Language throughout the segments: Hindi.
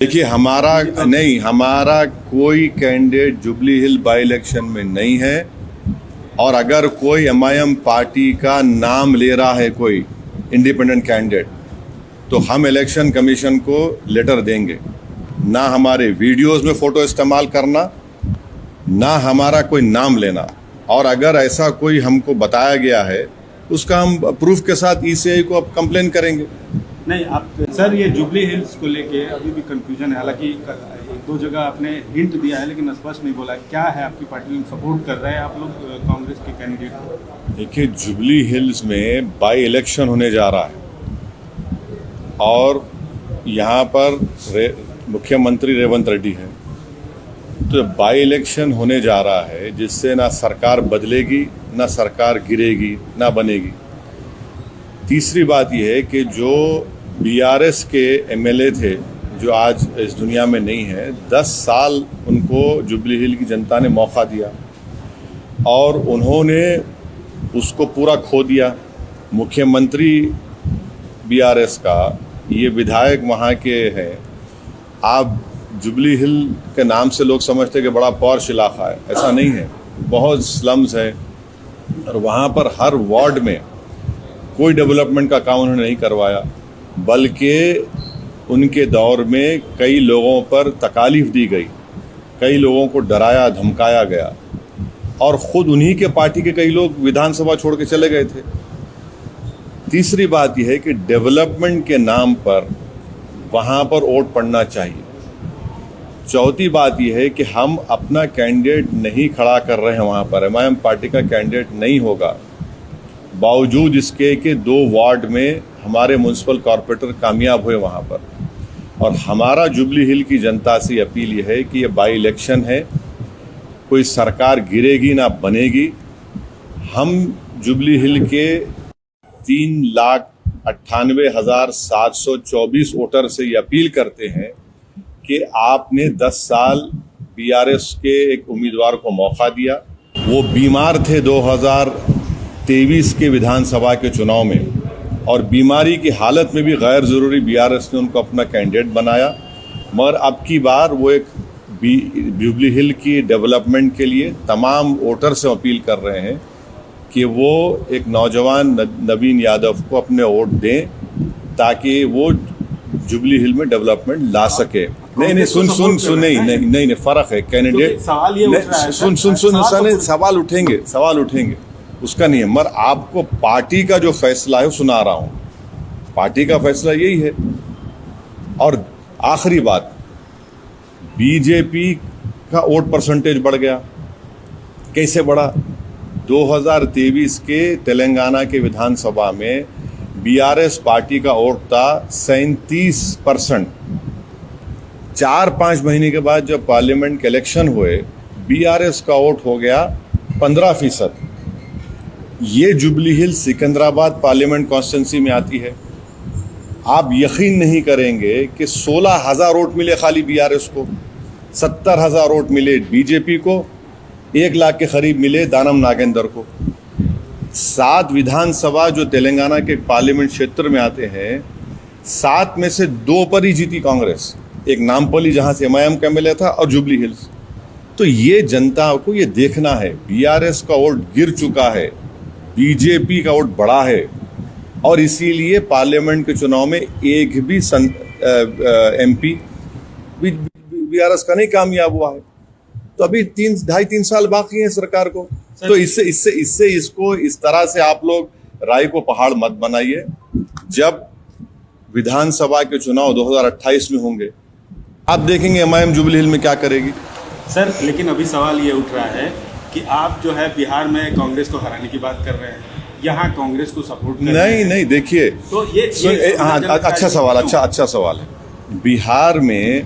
देखिए हमारा कोई candidate jubilee hill by election में नहीं है। और अगर कोई एमआईएम पार्टी का नाम ले रहा है कोई इंडिपेंडेंट कैंडिडेट, तो हम इलेक्शन कमीशन को लेटर देंगे। ना हमारे वीडियोस में फोटो इस्तेमाल करना, ना हमारा कोई नाम लेना। और अगर ऐसा कोई हमको बताया गया है, उसका हम प्रूफ के साथ ईसीआई को अब कंप्लेन करेंगे। नहीं आप सर, ये जुबली हिल्स को लेके अभी भी कंफ्यूजन है। हालांकि एक दो जगह आपने हिंट दिया है, लेकिन स्पष्ट नहीं बोला क्या है। आपकी पार्टी में सपोर्ट कर रहे हैं आप लोग कांग्रेस के कैंडिडेट को? देखिए, जुबली हिल्स में बाई इलेक्शन होने जा रहा है और यहाँ पर मुख्यमंत्री रेवंत रेड्डी है। तो बाई इलेक्शन होने जा रहा है, जिससे ना सरकार बदलेगी, ना सरकार गिरेगी, ना बनेगी। तीसरी बात यह है कि जो बीआरएस के एमएलए थे, जो आज इस दुनिया में नहीं है, 10 साल उनको जुबली हिल की जनता ने मौका दिया और उन्होंने उसको पूरा खो दिया। मुख्यमंत्री बीआरएस का, ये विधायक वहाँ के हैं। आप जुबली हिल के नाम से लोग समझते हैं कि बड़ा पॉश इलाका है, ऐसा नहीं है। बहुत स्लम्स है और वहाँ पर हर वार्ड में कोई डेवलपमेंट का काम उन्होंने नहीं करवाया, बल्कि उनके दौर में कई लोगों पर तकालीफ दी गई, कई लोगों को डराया धमकाया गया और ख़ुद उन्हीं के पार्टी के कई लोग विधानसभा छोड़ के चले गए थे। तीसरी बात यह है कि डेवलपमेंट के नाम पर वहाँ पर वोट पड़ना चाहिए। चौथी बात यह है कि हम अपना कैंडिडेट नहीं खड़ा कर रहे हैं वहाँ पर, एमआईएम पार्टी का कैंडिडेट नहीं होगा, बावजूद इसके कि 2 वार्ड में हमारे म्यूनसिपल कॉरपोरेटर कामयाब हुए वहाँ पर। और हमारा जुबली हिल की जनता से अपील ये है कि ये बाई इलेक्शन है, कोई सरकार गिरेगी ना बनेगी। हम जुबली हिल के 3,98,724 वोटर से ये अपील करते हैं कि आपने 10 साल बीआरएस के एक उम्मीदवार को मौका दिया। वो बीमार थे 2023 के विधानसभा के चुनाव में, और बीमारी की हालत में भी गैर ज़रूरी बीआरएस ने उनको अपना कैंडिडेट बनाया। मगर अब की बार वो एक जुबली हिल की डेवलपमेंट के लिए तमाम वोटर से अपील कर रहे हैं कि वो एक नौजवान नवीन यादव को अपने वोट दें, ताकि वो जुबली हिल में डेवलपमेंट ला सके। नहीं सुन नहीं फर्क है कैंडिडेट। सवाल ये उठ रहा है, सुन सवाल उठेंगे उसका नहीं है। मगर आपको पार्टी का जो फैसला है वो सुना रहा हूँ। पार्टी का फैसला यही है। और आखिरी बात, बीजेपी का वोट परसेंटेज बढ़ गया। कैसे बढ़ा? 2023 के तेलंगाना के विधानसभा में बीआरएस पार्टी का वोट था 37%। 4-5 महीने के बाद जब पार्लियामेंट के इलेक्शन हुए, बीआरएस का वोट हो गया 15%। ये जुबली हिल सिकंदराबाद पार्लियामेंट कॉन्स्टिट्यूंसी में आती है। आप यकीन नहीं करेंगे कि 16,000 वोट मिले खाली बीआरएस को, 70,000 वोट मिले बीजेपी को, 1 लाख के करीब मिले दानम नागेंद्र को। 7 विधानसभा जो तेलंगाना के पार्लियामेंट क्षेत्र में आते हैं, 7 में से 2 पर ही जीती कांग्रेस। एक नामपल्ली जहां से एमआईएम का एमएलए था, और जुबली हिल्स। तो ये जनता को ये देखना है, बीआरएस का वोट गिर चुका है, बीजेपी का वोट बढ़ा है, और इसीलिए पार्लियामेंट के चुनाव में एक भी एमपी बीआरएस का नहीं कामयाब हुआ है। तो अभी 2.5-3 साल बाकी है सरकार को। तो इससे इसको इस तरह से आप लोग राय को पहाड़ मत बनाइए। जब विधानसभा के चुनाव 2028 में होंगे, आप देखेंगे एमआईएम जुबली हिल में क्या करेगी। सर, लेकिन अभी सवाल ये उठ रहा है कि आप जो है बिहार में कांग्रेस को हराने की बात कर रहे हैं, यहाँ कांग्रेस को सपोर्ट कर रहे हैं। नहीं देखिए, तो ये अच्छा सवाल है। बिहार में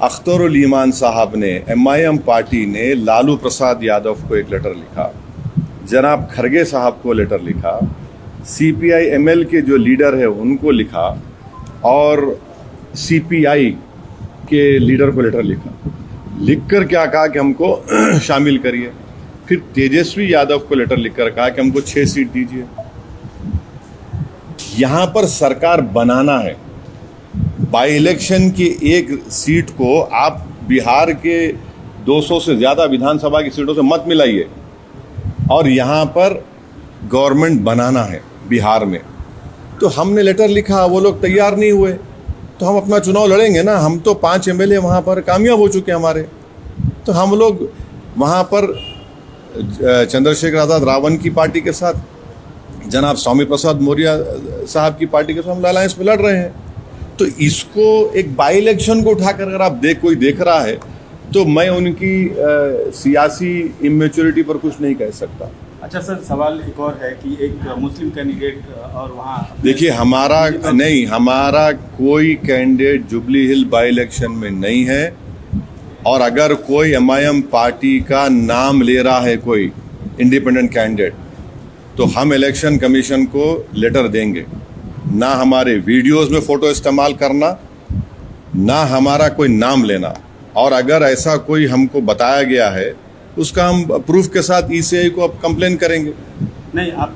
अख्तरुल ईमान साहब ने, एमआईएम पार्टी ने लालू प्रसाद यादव को एक लेटर लिखा, जनाब खरगे साहब को लेटर लिखा, सीपीआई एमएल के जो लीडर है उनको लिखा, और सीपीआई के लीडर को लेटर लिखकर क्या कहा कि हमको शामिल करिए। फिर तेजस्वी यादव को लेटर लिखकर कहा कि हमको 6 सीट दीजिए। यहाँ पर सरकार बनाना है, बाई इलेक्शन की एक सीट को आप बिहार के 200 से ज़्यादा विधानसभा की सीटों से मत मिलाइए, और यहाँ पर गवर्नमेंट बनाना है बिहार में। तो हमने लेटर लिखा, वो लोग तैयार नहीं हुए, तो हम अपना चुनाव लड़ेंगे ना। हम तो 5 MLA वहाँ पर कामयाब हो चुके हैं हमारे, तो हम लोग वहाँ पर चंद्रशेखर आज़ाद रावण की पार्टी के साथ, जनाब स्वामी प्रसाद मौर्य साहब की पार्टी के साथ हम अलायंस में लड़ रहे हैं। तो इसको एक बाई इलेक्शन को उठाकर अगर आप कोई देख रहा है, तो मैं उनकी सियासी इमेच्योरिटी पर कुछ नहीं कह सकता। अच्छा सर, सवाल एक और है कि एक मुस्लिम कैंडिडेट और वहाँ देखिए, हमारा कोई candidate jubilee hill by election में नहीं है, और अगर कोई MIM पार्टी का नाम ले रहा है कोई इंडिपेंडेंट कैंडिडेट, तो हम इलेक्शन कमीशन को लेटर देंगे। ना हमारे वीडियोस में फोटो इस्तेमाल करना, ना हमारा कोई नाम लेना, और अगर ऐसा कोई हमको बताया गया है उसका हम प्रूफ के साथ ECI को अब कंप्लेन करेंगे। नहीं, आप